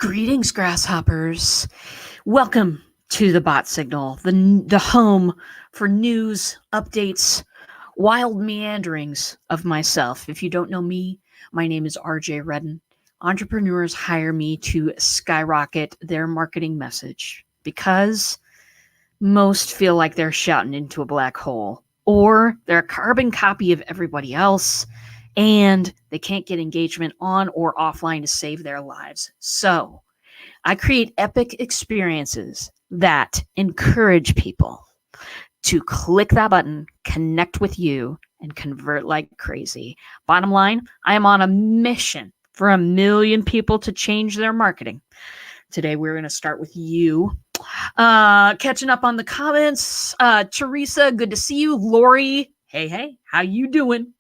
Greetings, grasshoppers. Welcome to the Bot Signal, the home for news, updates, wild meanderings of myself. If you don't know me, my name is RJ Redden. Entrepreneurs hire me to skyrocket their marketing message because most feel like they're shouting into a black hole, or they're a carbon copy of everybody else, and they can't get engagement on or offline to save their lives. So I create epic experiences that encourage people to click that button, connect with you, and convert like crazy. Bottom line, I am on a mission for 1 million people to change their marketing. Today, we're going to start with you. Catching up on the comments. Teresa, good to see you. Lori, hey, how you doing?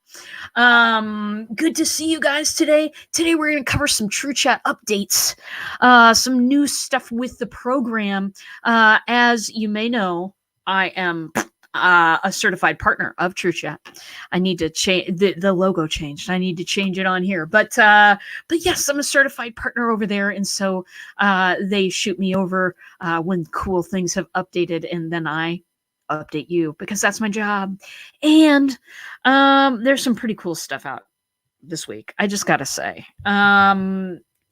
Good to see you guys today. Today we're going to cover some TruChat updates, some new stuff with the program. As you may know, I am a certified partner of TruChat. I need to change the logo changed. I need to change it on here, but yes, I'm a certified partner over there, and so they shoot me over when cool things have updated, and then I update you because that's my job. And there's some pretty cool stuff out this week. I just gotta say,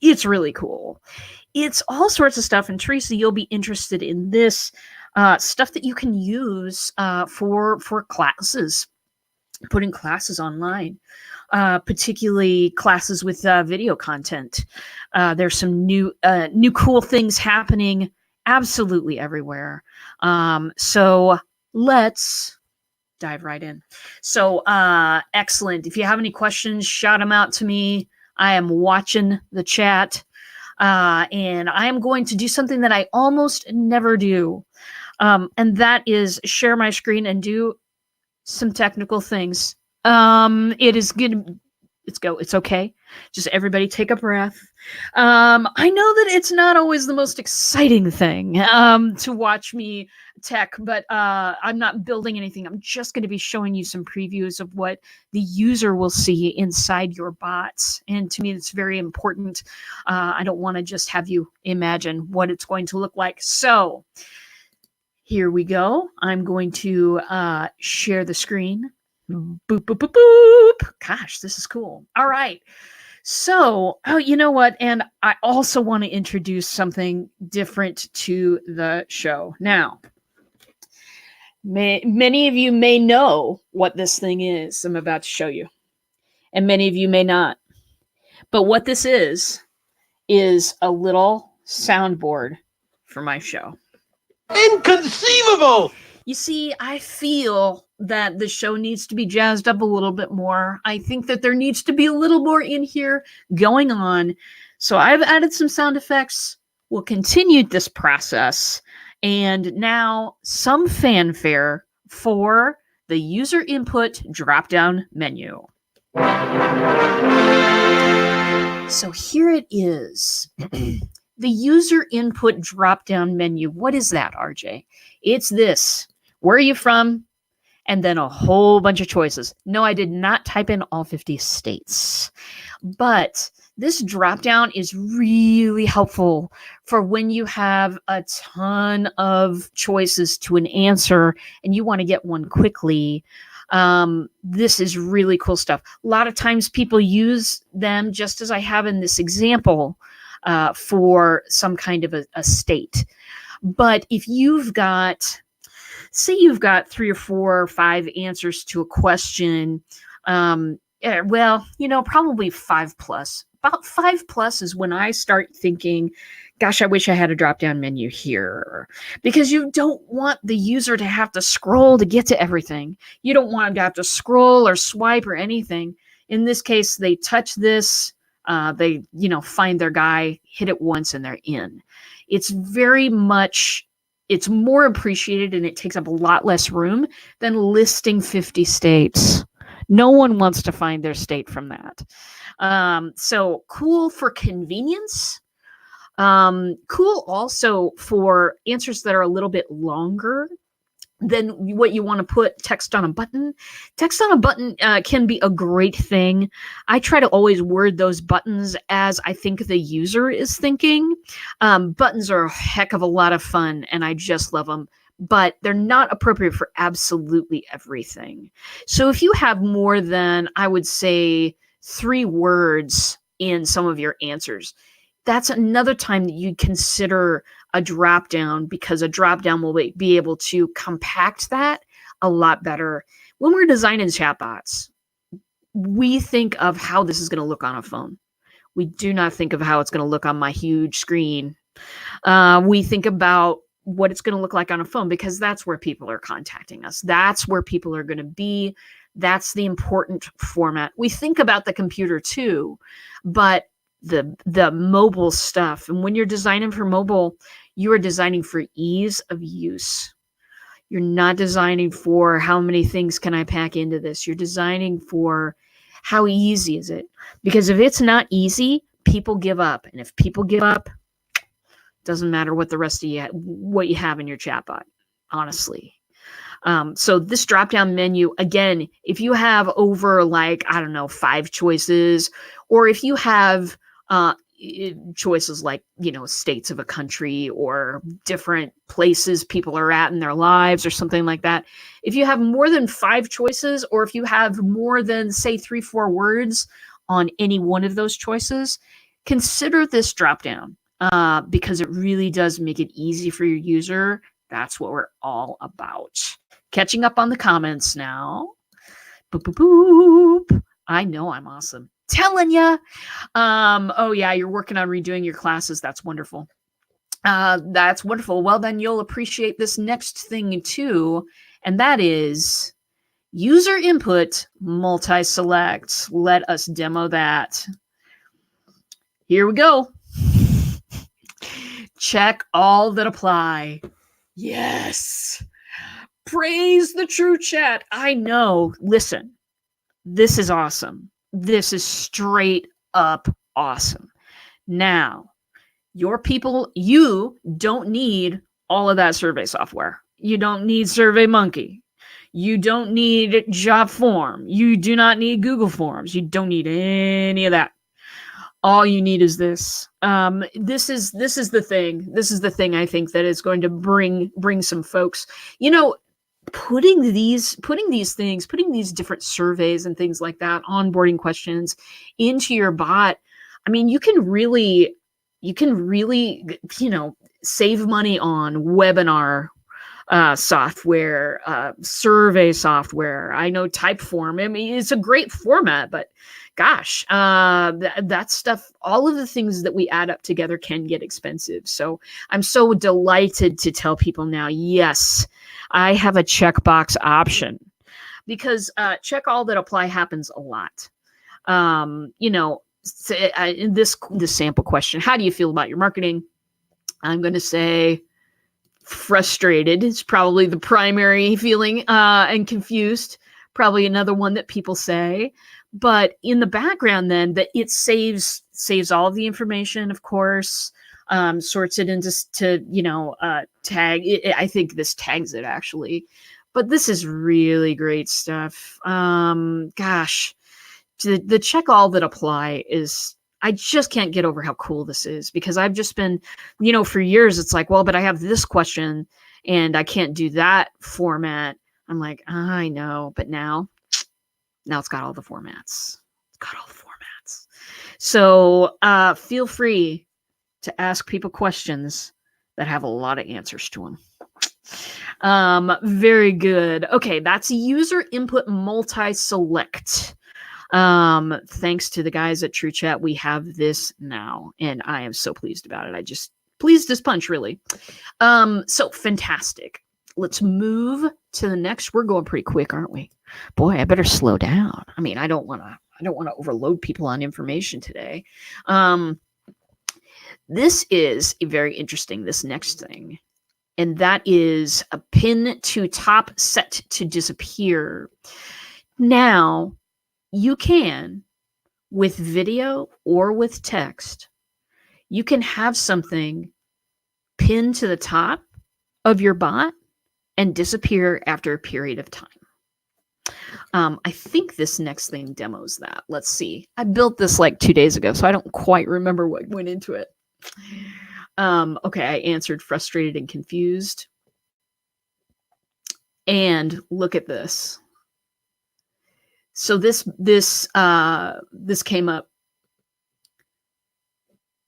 it's really cool. It's all sorts of stuff, and Teresa, you'll be interested in this stuff that you can use for classes, putting classes online, particularly classes with video content. There's some new cool things happening absolutely everywhere. So let's dive right in. So excellent. If you have any questions, shout them out to me. I am watching the chat. And I am going to do something that I almost never do. And that is share my screen and do some technical things. It is good. It's okay. Just everybody take a breath. I know that it's not always the most exciting thing to watch me tech, but I'm not building anything. I'm just going to be showing you some previews of what the user will see inside your bots. And to me, it's very important. I don't want to just have you imagine what it's going to look like. So here we go. I'm going to share the screen. Boop, boop, boop, boop. Gosh, this is cool. All right. So, you know what? And I also want to introduce something different to the show. Now, many of you may know what this thing is I'm about to show you, and many of you may not. But what this is a little soundboard for my show. Inconceivable! You see, I feel that the show needs to be jazzed up a little bit more. I think that there needs to be a little more in here going on. So I've added some sound effects. We'll continue this process. And now some fanfare for the user input drop-down menu. So here it is. The user input drop-down menu. What is that, RJ? It's this. Where are you from? And then a whole bunch of choices. No, I did not type in all 50 states. But this drop-down is really helpful for when you have a ton of choices to an answer and you want to get one quickly. This is really cool stuff. A lot of times people use them, just as I have in this example, for some kind of a state. But if you've got, say you've got 3 or 4 or 5 answers to a question, well, probably 5 plus. About 5 plus is when I start thinking, gosh, I wish I had a drop-down menu here. Because you don't want the user to have to scroll to get to everything. You don't want them to have to scroll or swipe or anything. In this case, they touch this, they, find their guy, hit it once, and they're in. It's more appreciated, and it takes up a lot less room than listing 50 states. No one wants to find their state from that. So cool for convenience. Cool also for answers that are a little bit longer. then what you want to put text on a button. Text on a button can be a great thing. I try to always word those buttons as I think the user is thinking. Buttons are a heck of a lot of fun, and I just love them, but they're not appropriate for absolutely everything. So if you have more than, I would say, 3 words in some of your answers, that's another time that you consider a drop down, because a drop down will be able to compact that a lot better. When we're designing chatbots, we think of how this is going to look on a phone. We do not think of how it's going to look on my huge screen. We think about what it's going to look like on a phone, because that's where people are contacting us. That's where people are going to be. That's the important format. We think about the computer too, but the mobile stuff, and when you're designing for mobile, you are designing for ease of use. You're not designing for how many things can I pack into this. You're designing for how easy is it? Because if it's not easy, people give up. And if people give up, doesn't matter what the rest of what you have in your chatbot, honestly. So this drop-down menu, again, if you have over, like, I don't know, 5 choices, or if you have choices like, states of a country or different places people are at in their lives or something like that. If you have more than 5 choices, or if you have more than, say, 3-4 words on any one of those choices, consider this drop down, because it really does make it easy for your user. That's what we're all about. Catching up on the comments now. Boop, boop, boop. I know I'm awesome. Telling ya. Oh yeah, you're working on redoing your classes. That's wonderful. That's wonderful. Well, then you'll appreciate this next thing too, and that is user input multi-select. Let us demo that. Here we go. Check all that apply. Yes. Praise the TruChat. I know. Listen, this is awesome. This is straight up awesome. Now, your people, you don't need all of that survey software. You don't need SurveyMonkey. You don't need JotForm. You do not need Google Forms. You don't need any of that. All you need is this. This is the thing. This is the thing I think that is going to bring some folks. Putting these different surveys and things like that, onboarding questions into your bot. I mean, you can really, save money on webinar software, survey software. I know Typeform. I mean, it's a great format, but gosh, that stuff, all of the things that we add up together can get expensive. So I'm so delighted to tell people now, yes, I have a checkbox option, because check all that apply happens a lot. In this sample question, how do you feel about your marketing? I'm going to say frustrated. It's probably the primary feeling, and confused. Probably another one that people say. But in the background, then, that it saves all of the information, of course, sorts it into tag. I think this tags it, actually. But this is really great stuff. Gosh, the check all that apply is, I just can't get over how cool this is, because I've just been, for years, it's like, well, but I have this question and I can't do that format. I'm like, I know, but now it's got all the formats. It's got all the formats. So feel free to ask people questions that have a lot of answers to them. Very good. Okay, that's user input multi-select. Thanks to the guys at TruChat, we have this now, and I am so pleased about it. I just pleased as punch, really. So fantastic. Let's move to the next. We're going pretty quick, aren't we? Boy, I better slow down. I mean, I don't want to overload people on information today. This is very interesting, this next thing, and that is a pin to top set to disappear. Now, you can, with video or with text, you can have something pinned to the top of your bot, and disappear after a period of time. I think this next thing demos that. Let's see. I built this like 2 days ago, so I don't quite remember what went into it. Okay, I answered frustrated and confused. And look at this. So this came up.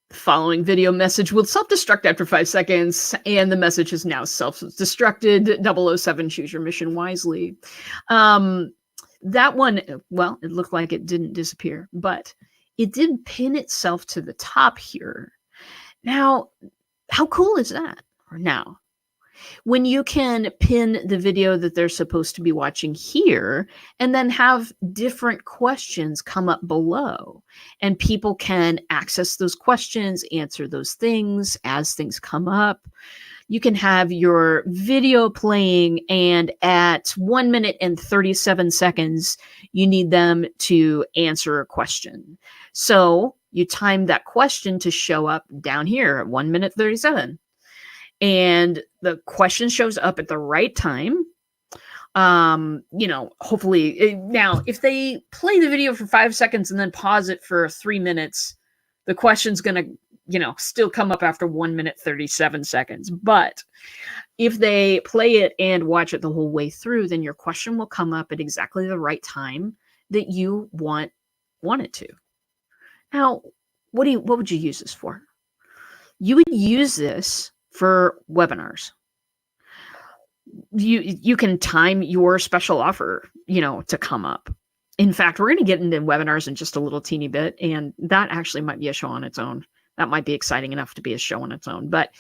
The following video message will self-destruct after 5 seconds, and the message is now self-destructed. 007, choose your mission wisely. That one, well, it looked like it didn't disappear, but it did pin itself to the top here. Now, how cool is that? Now, when you can pin the video that they're supposed to be watching here and then have different questions come up below, and people can access those questions, answer those things as things come up. You can have your video playing, and at 1 minute and 37 seconds, you need them to answer a question. So you time that question to show up down here at 1 minute 37. And the question shows up at the right time. Hopefully now, if they play the video for 5 seconds and then pause it for 3 minutes, the question's going to, still come up after 1 minute, 37 seconds. But if they play it and watch it the whole way through, then your question will come up at exactly the right time that you want it to. Now, what would you use this for? You would use this for webinars. You can time your special offer, to come up. In fact, we're going to get into webinars in just a little teeny bit, and that actually might be a show on its own. That might be exciting enough to be a show on its own. But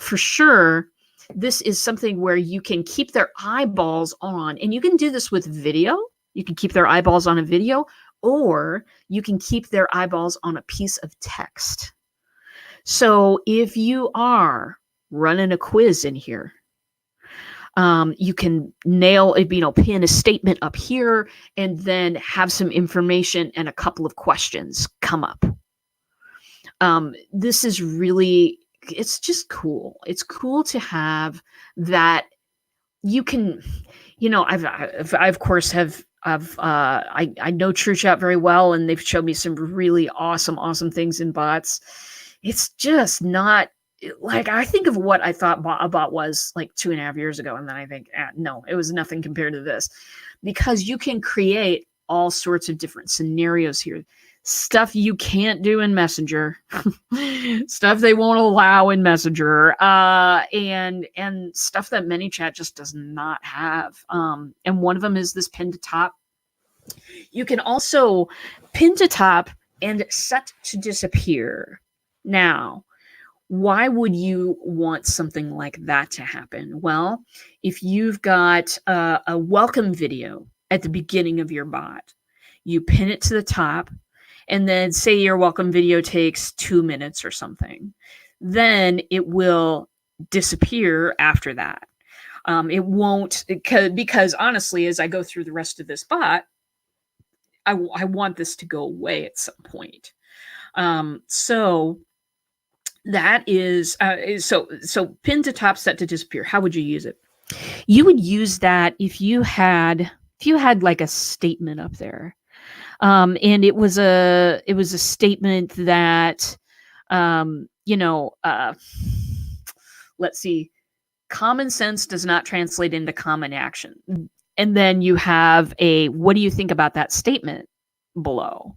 for sure, this is something where you can keep their eyeballs on, and you can do this with video. You can keep their eyeballs on a video, or you can keep their eyeballs on a piece of text. So if you are running a quiz in here, you can pin a statement up here and then have some information and a couple of questions come up. This is really, it's just cool. It's cool to have that. You can, I of course have, I know TruChat very well, and they've showed me some really awesome things in bots. It's just not like, I think of what I thought a bot was like 2.5 years ago. And then I think, no, it was nothing compared to this, because you can create all sorts of different scenarios here. Stuff you can't do in Messenger, stuff they won't allow in Messenger, and stuff that ManyChat just does not have. And one of them is this pin to top. You can also pin to top and set to disappear. Now, why would you want something like that to happen? Well, if you've got a welcome video at the beginning of your bot, you pin it to the top, and then say your welcome video takes 2 minutes or something, then it will disappear after that. It won't, because honestly, as I go through the rest of this bot, I want this to go away at some point. So that is so pin to top, set to disappear. How would you use it? You would use that if you had like a statement up there, and it was a statement that let's see, common sense does not translate into common action, and then you have a what do you think about that statement below.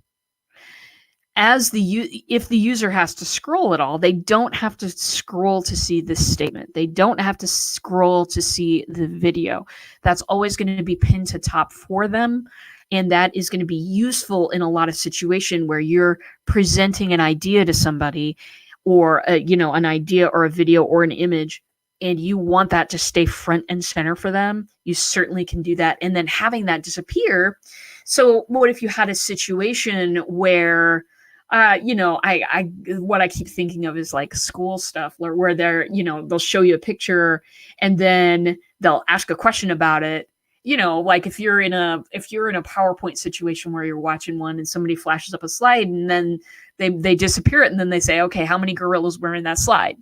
If the user has to scroll at all, they don't have to scroll to see this statement. They don't have to scroll to see the video. That's always going to be pinned to top for them. And that is going to be useful in a lot of situations where you're presenting an idea to somebody, or an idea or a video or an image, and you want that to stay front and center for them. You certainly can do that. And then having that disappear. So what if you had a situation where what I keep thinking of is like school stuff where they're, they'll show you a picture and then they'll ask a question about it. Like if you're in a PowerPoint situation where you're watching one and somebody flashes up a slide and then they disappear it, and then they say, okay, how many gorillas were in that slide?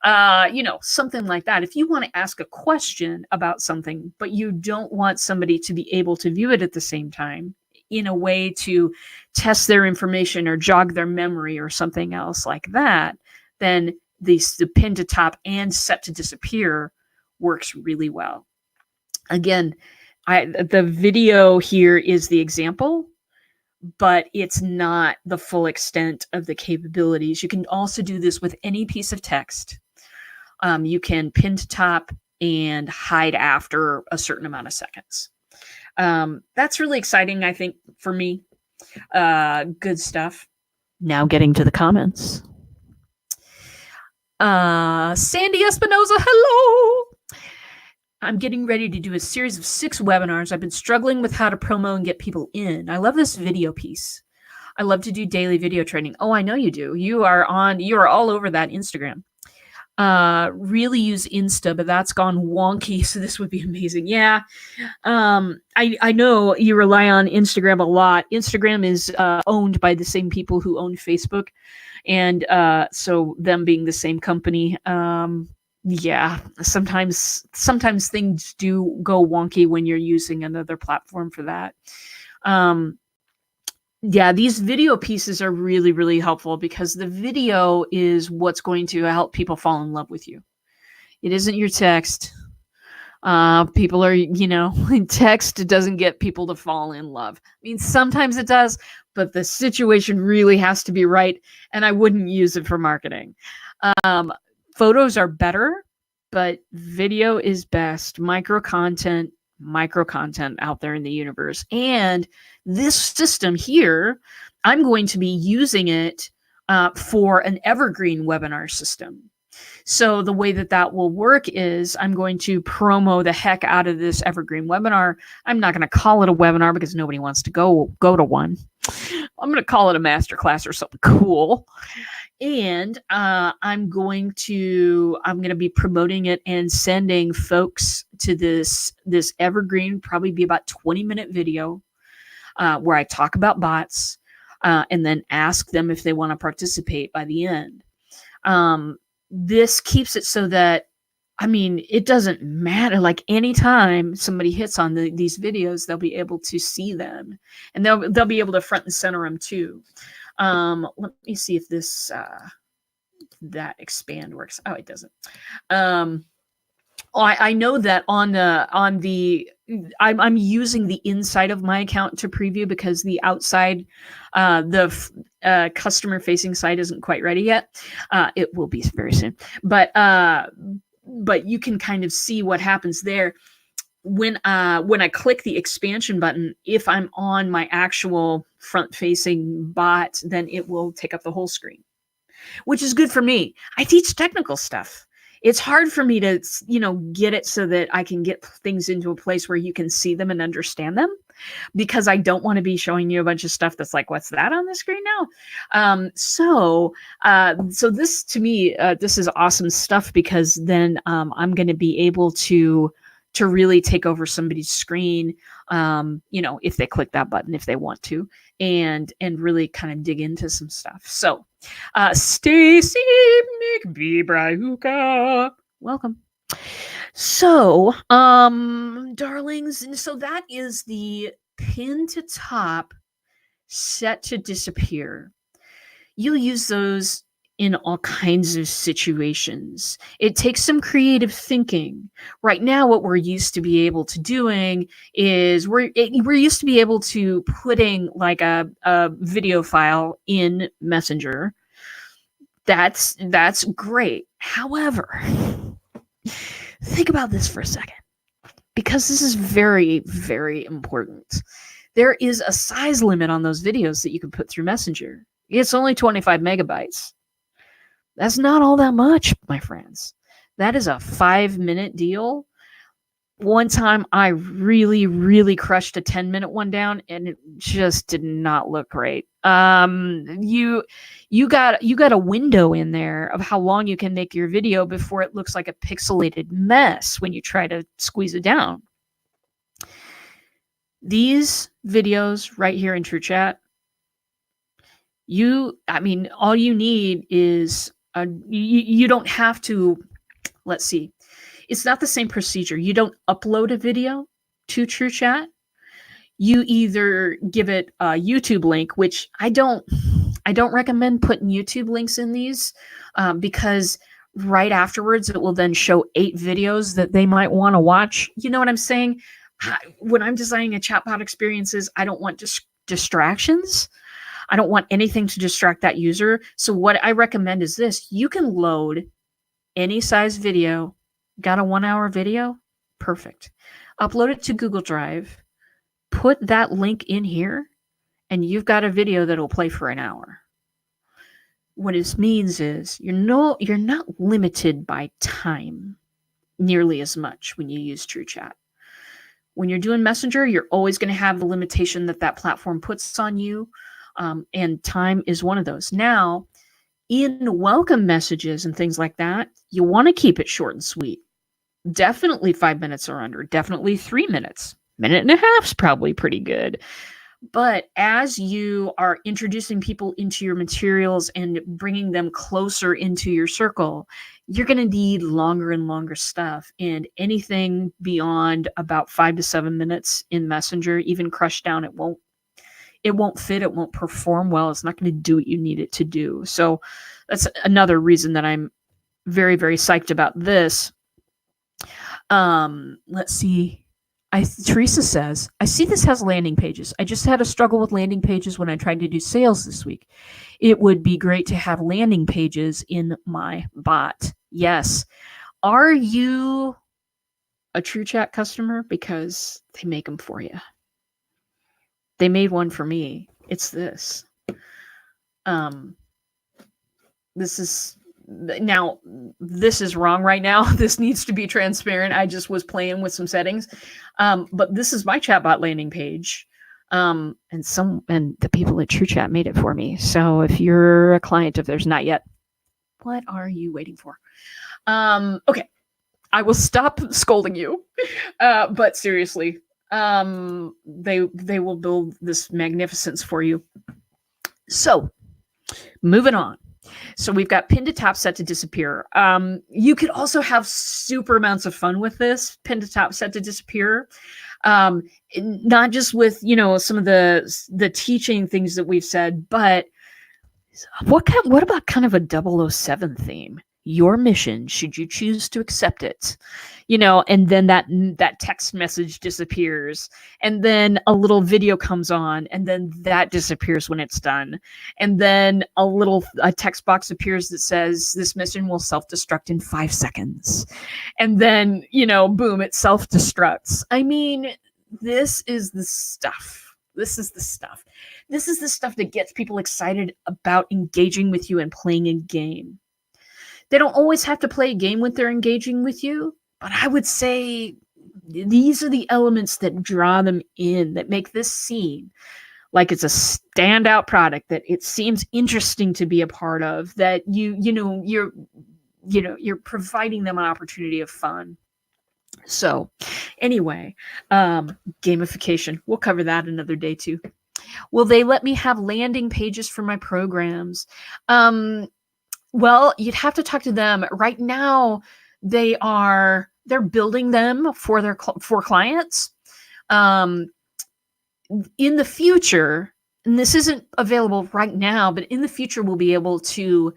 Something like that. If you want to ask a question about something, but you don't want somebody to be able to view it at the same time in a way to test their information or jog their memory or something else like that, then the pin to top and set to disappear works really well. Again, the video here is the example, but it's not the full extent of the capabilities. You can also do this with any piece of text. You can pin to top and hide after a certain amount of seconds. That's really exciting, I think, for me. Good stuff. Now getting to the comments. Sandy Espinoza, hello. I'm getting ready to do a series of 6 webinars. I've been struggling with how to promo and get people in. I love this video piece. I love to do daily video training. Oh, I know you do. You are all over that Instagram. Really use Insta, but that's gone wonky, so this would be amazing. Yeah. I know you rely on Instagram a lot. Instagram is owned by the same people who own Facebook, and so them being the same company, yeah, sometimes things do go wonky when you're using another platform for that. Yeah, these video pieces are really, really helpful because the video is what's going to help people fall in love with you. It isn't your text. People are, text doesn't get people to fall in love. I mean, sometimes it does, but the situation really has to be right, and I wouldn't use it for marketing. Photos are better, but video is best. Micro content out there in the universe. And this system here, I'm going to be using it for an evergreen webinar system. So the way that will work is I'm going to promo the heck out of this evergreen webinar. I'm not going to call it a webinar because nobody wants to go to one. I'm going to call it a masterclass or something cool. And I'm going to be promoting it and sending folks to this evergreen, probably be about 20-minute video where I talk about bots and then ask them if they want to participate by the end. This keeps it so that, it doesn't matter. Like anytime somebody hits on these videos, they'll be able to see them, and they'll be able to front and center them too. Let me see if this that expand works. Oh, it doesn't. I know that on the I'm using the inside of my account to preview because the outside, the customer facing site isn't quite ready yet. It will be very soon, but you can kind of see what happens there when I click the expansion button. If I'm on my actual front facing bot, then it will take up the whole screen, which is good for me. I teach technical stuff. It's hard for me to, get it so that I can get things into a place where you can see them and understand them, because I don't want to be showing you a bunch of stuff that's like, what's that on the screen now? So this, to me, this is awesome stuff, because then I'm going to be able to really take over somebody's screen, if they click that button, if they want to, and really kind of dig into some stuff. So Stacy McBee-Brayuka, welcome. So, darlings, and so that is the pin to top, set to disappear. You'll use those in all kinds of situations. It takes some creative thinking. Right now, what we're used to be able to doing is we're used to be able to putting like a video file in Messenger. That's great. However, think about this for a second, because this is very, very important. There is a size limit on those videos that you can put through Messenger. It's only 25 megabytes. That's not all that much, my friends. That is a 5-minute deal. One time I really, really crushed a 10-minute one down, and it just did not look great. You got a window in there of how long you can make your video before it looks like a pixelated mess when you try to squeeze it down. These videos right here in TruChat, all you need is You don't have to, let's see. It's not the same procedure. You don't upload a video to TruChat. You either give it a YouTube link, which I don't recommend putting YouTube links in these, because right afterwards it will then show 8 videos that they might want to watch. You know what I'm saying? When I'm designing a chatbot experiences, I don't want distractions. I don't want anything to distract that user. So what I recommend is this. You can load any size video. Got a 1-hour video? Perfect. Upload it to Google Drive. Put that link in here, and you've got a video that will play for an hour. What this means is you're not limited by time nearly as much when you use TruChat. When you're doing Messenger, you're always going to have the limitation that platform puts on you, and time is one of those. Now, in welcome messages and things like that, you want to keep it short and sweet. Definitely 5 minutes or under. Definitely 3 minutes. Minute and a half is probably pretty good. But as you are introducing people into your materials and bringing them closer into your circle, you're going to need longer and longer stuff. And anything beyond about 5 to 7 minutes in Messenger, even crushed down, it won't fit. It won't perform well. It's not going to do what you need it to do. So that's another reason that I'm very, very psyched about this. Let's see. Teresa says, I see this has landing pages. I just had a struggle with landing pages when I tried to do sales this week. It would be great to have landing pages in my bot. Yes. Are you a TruChat customer? Because they make them for you. They made one for me. It's this. This is wrong right now. This needs to be transparent. I just was playing with some settings. But this is my chatbot landing page. And the people at TruChat made it for me. So if you're a client, if there's not yet, what are you waiting for? Okay. I will stop scolding you. But seriously, they will build this magnificence for you. So moving on. So we've got pin to top set to disappear. You could also have super amounts of fun with this pin to top set to disappear. Not just with, some of the teaching things that we've said, but what about kind of a 007 theme? Your mission, should you choose to accept it, and then that text message disappears, and then a little video comes on, and then that disappears when it's done, and then a text box appears that says this mission will self-destruct in 5 seconds, and then boom, it self-destructs. I mean, this is the stuff. This is the stuff that gets people excited about engaging with you and playing a game. They don't always have to play a game when they're engaging with you, but I would say these are the elements that draw them in, that make this seem like it's a standout product, that it seems interesting to be a part of, that you're providing them an opportunity of fun. So anyway, gamification, we'll cover that another day too. Will they let me have landing pages for my programs? Well, you'd have to talk to them. Right now, they're building them for clients. In the future, and this isn't available right now, but in the future, we'll be able to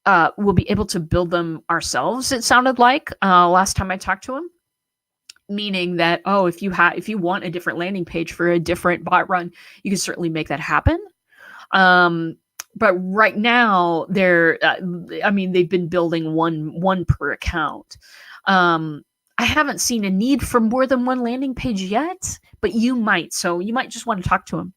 build them ourselves. It sounded like last time I talked to them, meaning that if you want a different landing page for a different bot run, you can certainly make that happen. But right now, they've been building one per account. I haven't seen a need for more than one landing page yet, but you might. So you might just want to talk to them.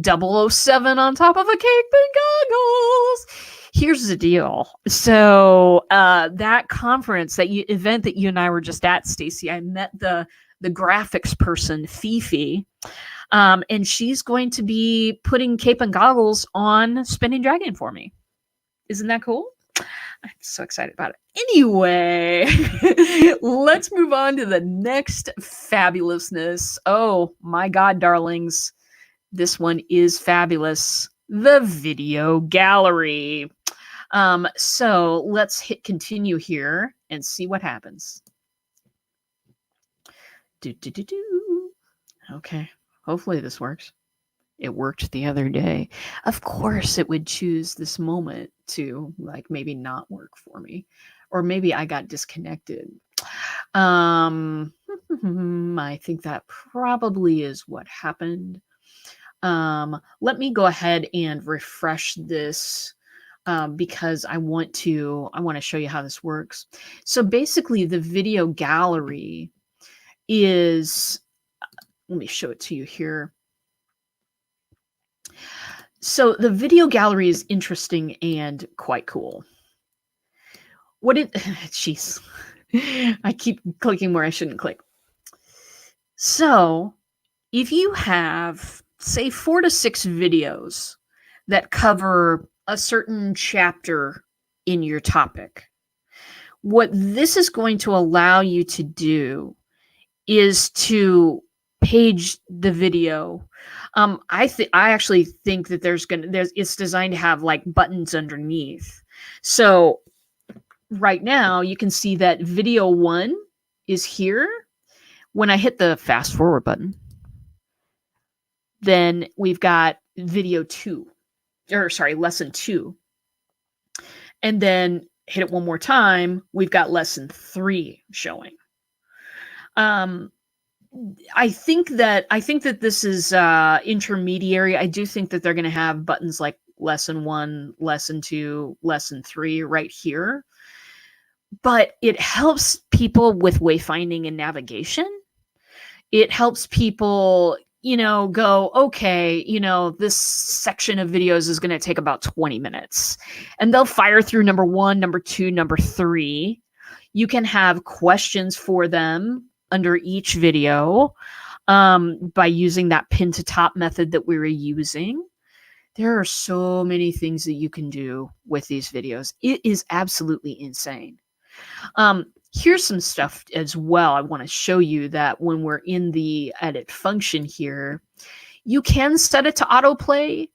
007 on top of a cape and goggles. Here's the deal. So that conference, event that you and I were just at, Stacy, I met the graphics person, Fifi. And she's going to be putting cape and goggles on Spinning Dragon for me. Isn't that cool? I'm so excited about it. Anyway, let's move on to the next fabulousness. Oh my God, darlings. This one is fabulous. The video gallery. So let's hit continue here and see what happens. Okay, hopefully this works. It worked the other day. Of course, it would choose this moment to like maybe not work for me, or maybe I got disconnected. I think that probably is what happened. Let me go ahead and refresh this because I want to show you how this works. So basically, the video gallery is. Let me show it to you here. So the video gallery is interesting and quite cool. What it, jeez, I keep clicking where I shouldn't click. So if you have, say, 4 to 6 videos that cover a certain chapter in your topic, what this is going to allow you to do is to page the video. I actually think that it's designed to have like buttons underneath. So right now you can see that video 1 is here. When I hit the fast forward button, then we've got video 2, or sorry, lesson 2. And then hit it one more time, we've got lesson 3 showing. I think that this is intermediary. I do think that they're going to have buttons like lesson 1, lesson 2, lesson 3 right here. But it helps people with wayfinding and navigation. It helps people, go, okay, this section of videos is going to take about 20 minutes. And they'll fire through number 1, number 2, number 3. You can have questions for them under each video by using that pin to top method that we were using. There are so many things that you can do with these videos. It is absolutely insane. Here's some stuff as well. I want to show you that when we're in the edit function here, you can set it to autoplay.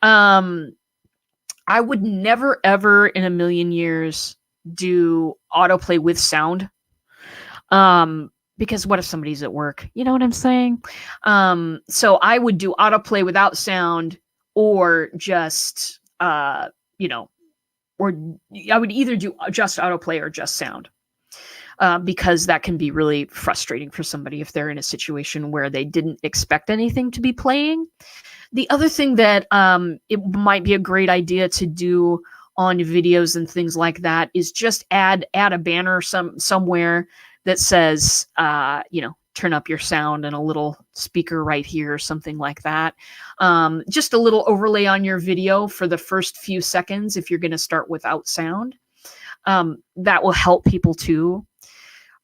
I would never, ever in a million years do autoplay with sound. Because what if somebody's at work? You know what I'm saying? So I would do autoplay without sound, or just, or I would either do just autoplay or just sound. Because that can be really frustrating for somebody if they're in a situation where they didn't expect anything to be playing. The other thing that it might be a great idea to do on videos and things like that is just add a banner somewhere that says, turn up your sound, and a little speaker right here or something like that. Just a little overlay on your video for the first few seconds if you're going to start without sound. That will help people too.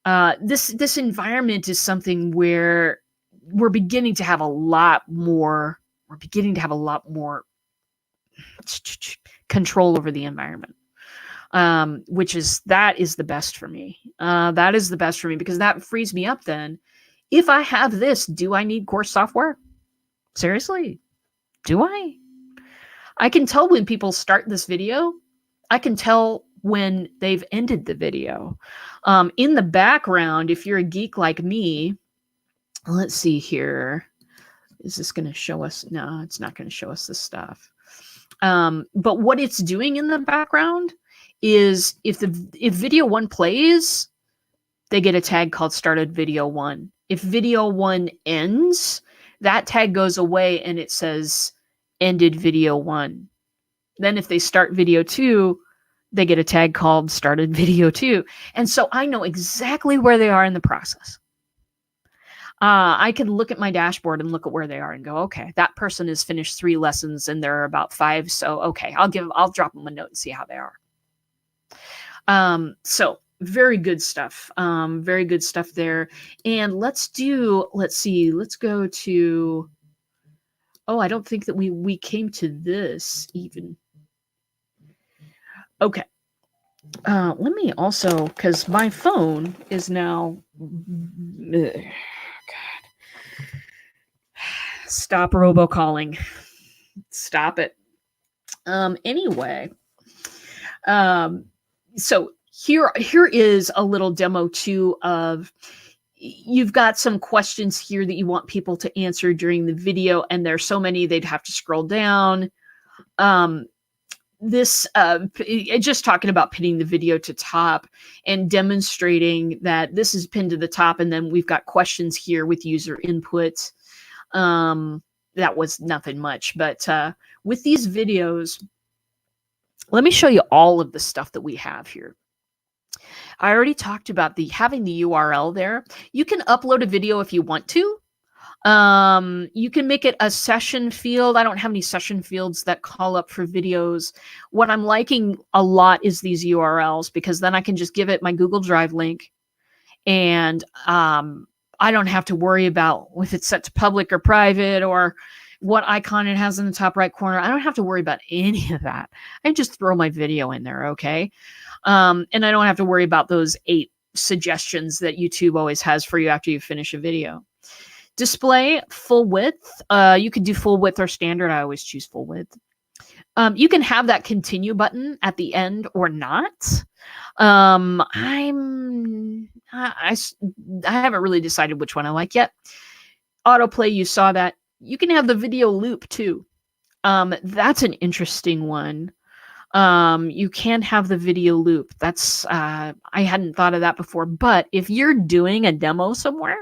This environment is something where we're beginning to have a lot more control over the environment. That is the best for me. That is the best for me because that frees me up then. If I have this, do I need course software? Seriously, do I? I can tell when people start this video. I can tell when they've ended the video. In the background, if you're a geek like me, let's see here. Is this going to show us? No, it's not going to show us this stuff. But what it's doing in the background is if video 1 plays, they get a tag called started video 1. If video 1 ends, that tag goes away and it says ended video 1. Then if they start video 2, they get a tag called started video 2. And so I know exactly where they are in the process. I can look at my dashboard and look at where they are and go, okay, that person has finished 3 lessons and there are about 5. So, okay, I'll drop them a note and see how they are. So very good stuff. Very good stuff there. And let's go to, I don't think that we came to this even. Okay. Let me also, because my phone is now, God. Stop robocalling. Stop it. Anyway, So here is a little demo too of, you've got some questions here that you want people to answer during the video, and there's so many they'd have to scroll down. This just talking about pinning the video to top and demonstrating that this is pinned to the top, and then we've got questions here with user input. That was nothing much, but with these videos, let me show you all of the stuff that we have here. I already talked about having the URL there. You can upload a video if you want to. You can make it a session field. I don't have any session fields that call up for videos. What I'm liking a lot is these URLs, because then I can just give it my Google Drive link, and I don't have to worry about if it's set to public or private or what icon it has in the top right corner. I don't have to worry about any of that. I just throw my video in there, okay? And I don't have to worry about those 8 suggestions that YouTube always has for you after you finish a video. Display full width. You could do full width or standard. I always choose full width. You can have that continue button at the end or not. I haven't really decided which one I like yet. Autoplay, you saw that. You can have the video loop too. That's an interesting one. You can have the video loop. That's I hadn't thought of that before. But if you're doing a demo somewhere,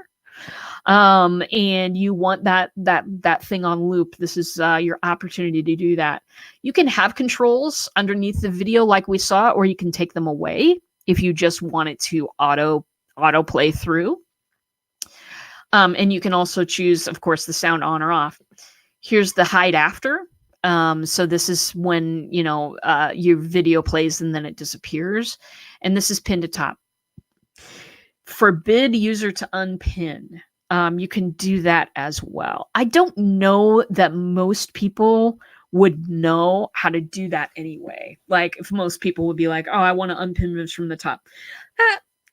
and you want that thing on loop, this is your opportunity to do that. You can have controls underneath the video like we saw, or you can take them away if you just want it to auto play through. And you can also choose, of course, the sound on or off. Here's the hide after. So this is when, your video plays and then it disappears. And this is pinned to top. Forbid user to unpin. You can do that as well. I don't know that most people would know how to do that anyway. Like, if most people would be like, oh, I want to unpin this from the top.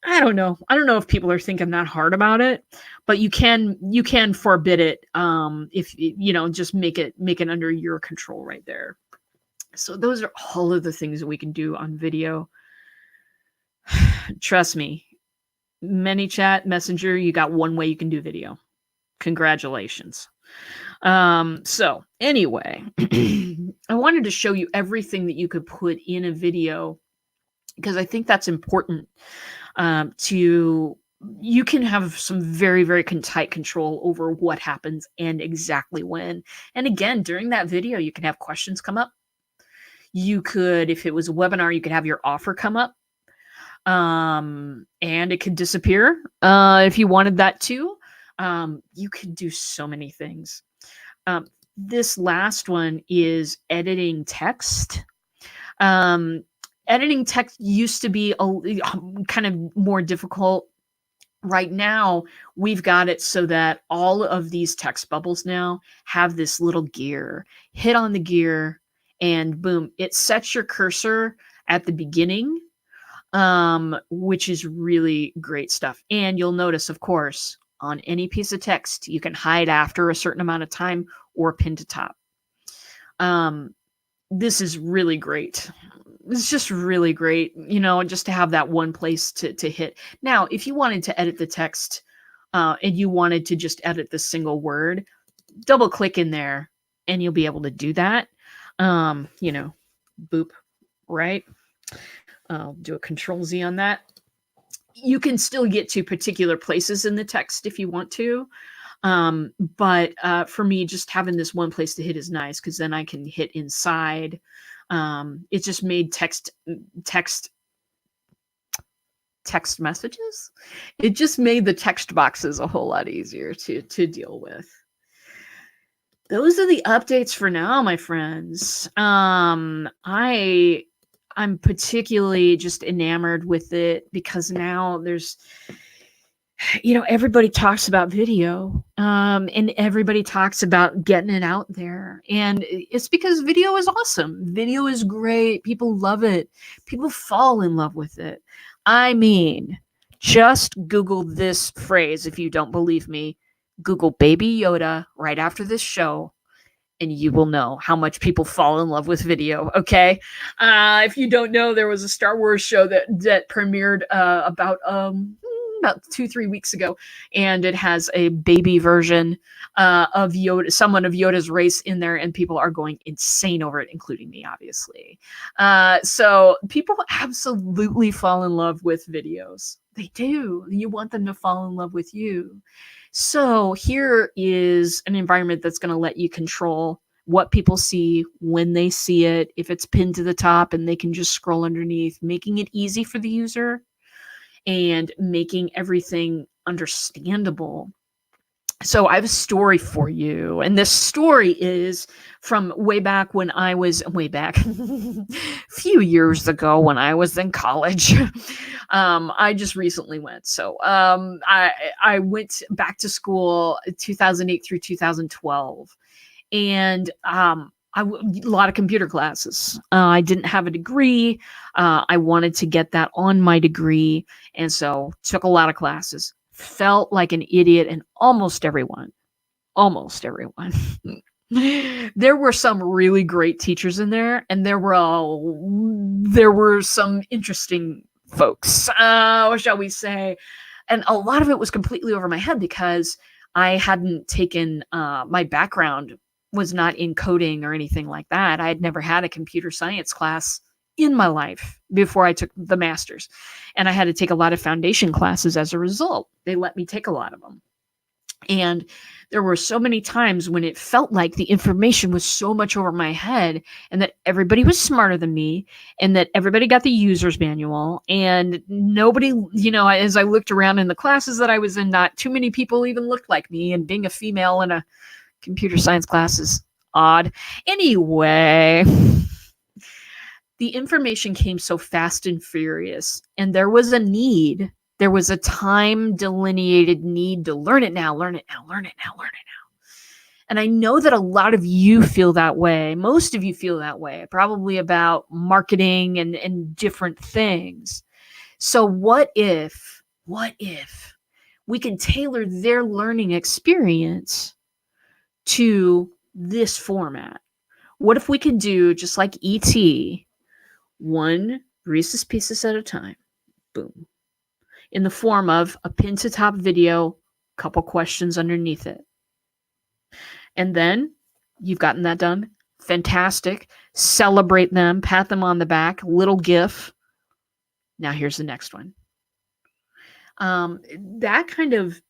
I don't know. I don't know if people are thinking that hard about it, but you can forbid it if just make it under your control right there. So those are all of the things that we can do on video. Trust me, ManyChat, Messenger, you got one way you can do video. Congratulations. So anyway, I wanted to show you everything that you could put in a video, because I think that's important. You can have some very, very tight control over what happens and exactly when. And again, during that video, you can have questions come up. You could, if it was a webinar, you could have your offer come up. And it could disappear if you wanted that too. You could do so many things. This last one is editing text. Editing text used to be kind of more difficult. Right now, we've got it so that all of these text bubbles now have this little gear. Hit on the gear and boom, it sets your cursor at the beginning, which is really great stuff. And you'll notice, of course, on any piece of text, you can hide after a certain amount of time or pin to top. This is really great. It's just really great, just to have that one place to hit. Now, if you wanted to edit the text and you wanted to just edit the single word, double click in there and you'll be able to do that. Boop, right? I'll do a Control Z on that. You can still get to particular places in the text if you want to. But for me, just having this one place to hit is nice, because then I can hit inside. It just made text messages. It just made the text boxes a whole lot easier to deal with. Those are the updates for now, my friends. I'm particularly just enamored with it, because now there's, everybody talks about video, and everybody talks about getting it out there. And it's because video is awesome. Video is great. People love it. People fall in love with it. I mean, just Google this phrase if you don't believe me. Google Baby Yoda right after this show, and you will know how much people fall in love with video. Okay, if you don't know, there was a Star Wars show that premiered about 2-3 weeks ago, and it has a baby version of Yoda, someone of Yoda's race in there, and people are going insane over it, including me, obviously. So people absolutely fall in love with videos. They do. You want them to fall in love with you. So here is an environment that's going to let you control what people see, when they see it, if it's pinned to the top and they can just scroll underneath, making it easy for the user and making everything understandable. So I have a story for you, and this story is from way back, a few years ago when I was in college. I just recently went. So I went back to school 2008 through 2012, and a lot of computer classes. I didn't have a degree. I wanted to get that on my degree, and so took a lot of classes. Felt like an idiot in almost everyone. There were some really great teachers in there, and there were some interesting folks, shall we say. And a lot of it was completely over my head because I hadn't taken my background was not in coding or anything like that. I had never had a computer science class in my life before I took the master's. And I had to take a lot of foundation classes as a result. They let me take a lot of them. And there were so many times when it felt like the information was so much over my head and that everybody was smarter than me and that everybody got the user's manual and nobody, as I looked around in the classes that I was in, not too many people even looked like me, and being a female in a computer science class is odd. Anyway, the information came so fast and furious, and there was a need. There was a time delineated need to learn it now. And I know that a lot of you feel that way. Most of you feel that way, probably about marketing and different things. So what if we can tailor their learning experience to this format? What if we could do just like ET, one Reese's Pieces at a time, boom, in the form of a pin to top video, couple questions underneath it. And then you've gotten that done. Fantastic. Celebrate them, pat them on the back, little GIF. Now here's the next one. That kind of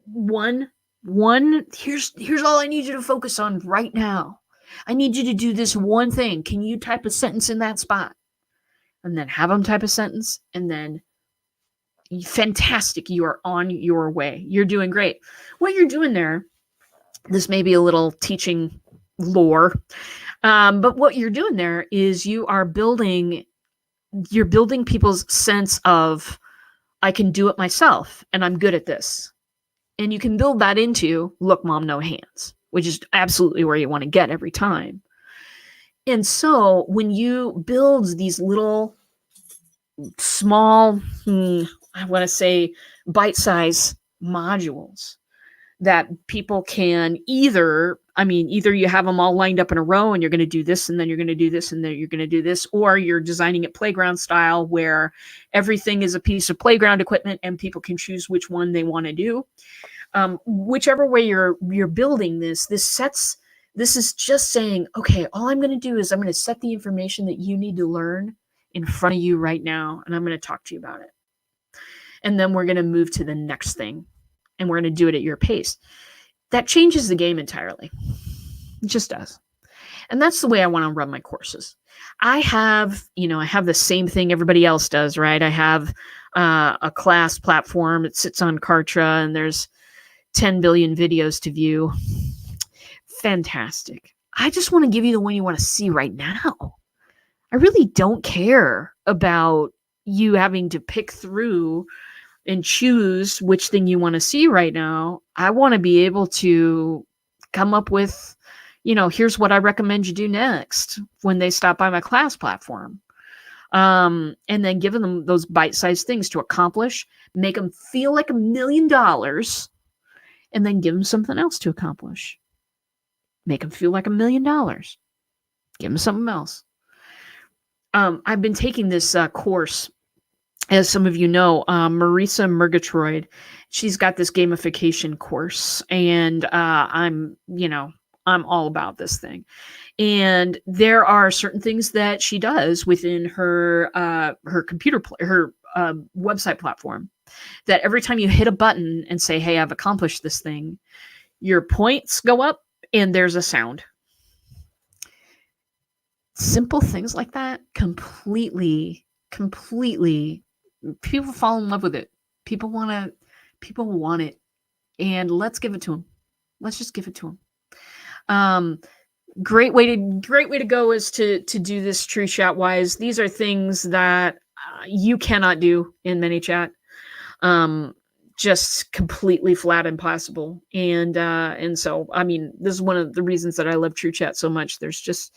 one, here's all I need you to focus on right now. I need you to do this one thing. Can you type a sentence in that spot? And then have them type a sentence, and then fantastic, you are on your way. You're doing great. What you're doing there, this may be a little teaching lore, but what you're doing there is you're building people's sense of, I can do it myself, and I'm good at this. And you can build that into, look, mom, no hands, which is absolutely where you want to get every time. And so when you build these little small, I want to say bite-sized modules that people can either you have them all lined up in a row and you're going to do this and then you're going to do this and then you're going to do this, or you're designing it playground style where everything is a piece of playground equipment and people can choose which one they want to do. Whichever way you're building this is just saying, okay, all I'm going to do is I'm going to set the information that you need to learn in front of you right now, and I'm going to talk to you about it. And then we're going to move to the next thing, and we're going to do it at your pace. That changes the game entirely. It just does. And that's the way I want to run my courses. I have the same thing everybody else does, right? I have a class platform. It sits on Kartra, and there's 10 billion videos to view. Fantastic. I just want to give you the one you want to see right now. I really don't care about you having to pick through and choose which thing you want to see right now. I want to be able to come up with, here's what I recommend you do next when they stop by my class platform. And then giving them those bite-sized things to accomplish, make them feel like $1 million, and then give them something else to accomplish. Make them feel like $1 million. Give them something else. I've been taking this course, as some of you know, Marisa Murgatroyd. She's got this gamification course, and I'm all about this thing. And there are certain things that she does within her website platform, that every time you hit a button and say, "Hey, I've accomplished this thing," your points go up and there's a sound. Simple things like that completely, people fall in love with it. People want it, and let's give it to them. Let's just give it to them. Great way to go is to do this TruChat wise. These are things that you cannot do in ManyChat. Just completely flat impossible. And so, I mean, this is one of the reasons that I love TruChat so much. There's just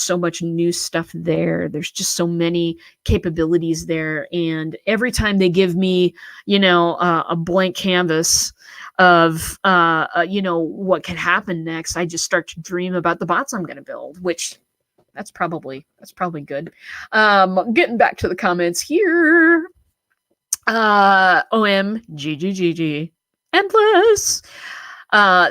so much new stuff there. There's just so many capabilities there. And every time they give me, a blank canvas of, what could happen next, I just start to dream about the bots I'm going to build, which that's probably good. Getting back to the comments here. OMGGGG. Endless.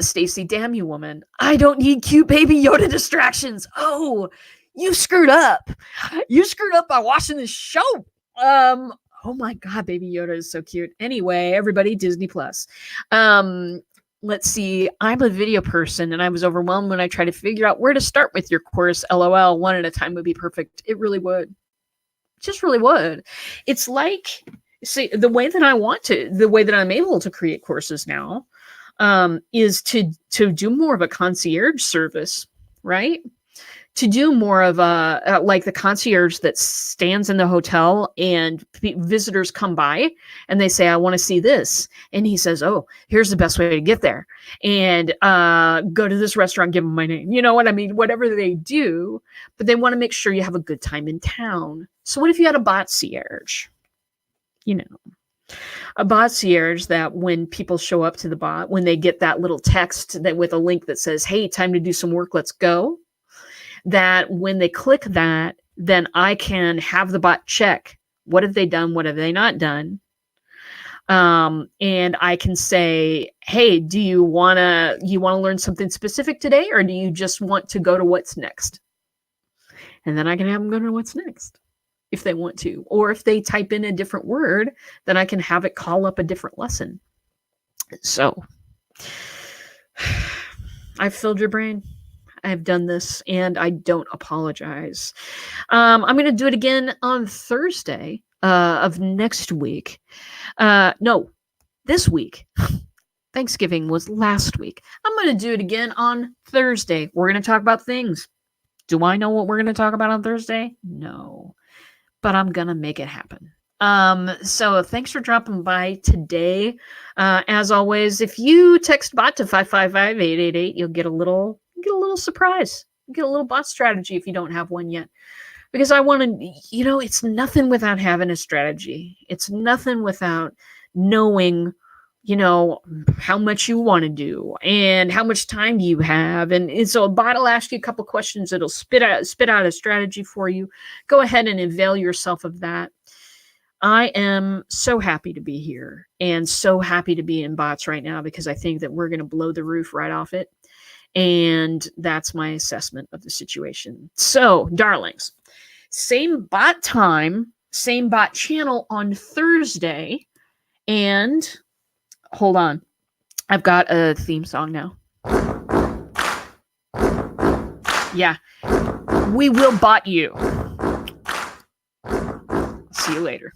Stacy, damn you, woman. I don't need cute baby Yoda distractions. Oh, you screwed up. You screwed up by watching this show. Oh my God, baby Yoda is so cute. Anyway, everybody, Disney Plus. Let's see. I'm a video person, and I was overwhelmed when I tried to figure out where to start with your course. LOL. One at a time would be perfect. It really would. It just really would. It's like, see, the way that I'm able to create courses now, is to do more of a concierge service, right? To do more of a like the concierge that stands in the hotel and visitors come by and they say, "I want to see this," and he says, "Oh, here's the best way to get there," and go to this restaurant, give them my name. You know what I mean? Whatever they do, but they want to make sure you have a good time in town. So what if you had a bot concierge? A bot concierge that when people show up to the bot, when they get that little text that with a link that says, "Hey, time to do some work, let's go," that when they click that, then I can have the bot check, what have they done, what have they not done, and I can say, "Hey, do you want to learn something specific today, or do you just want to go to what's next?" And then I can have them go to what's next if they want to, or if they type in a different word, then I can have it call up a different lesson. So I've filled your brain. I've done this, and I don't apologize. I'm going to do it again on Thursday of next week. No, this week. Thanksgiving was last week. I'm going to do it again on Thursday. We're going to talk about things. Do I know what we're going to talk about on Thursday? No. But I'm going to make it happen. So thanks for dropping by today. As always, if you text bot to 555-888, you'll get a little surprise. You get a little bot strategy if you don't have one yet. Because I want to, it's nothing without having a strategy. It's nothing without knowing, how much you want to do and how much time do you have. And so a bot will ask you a couple questions. It'll spit out a strategy for you. Go ahead and avail yourself of that. I am so happy to be here and so happy to be in bots right now, because I think that we're going to blow the roof right off it. And that's my assessment of the situation. So, darlings, same bot time, same bot channel on Thursday. And hold on, I've got a theme song now. Yeah, we will bot you. See you later.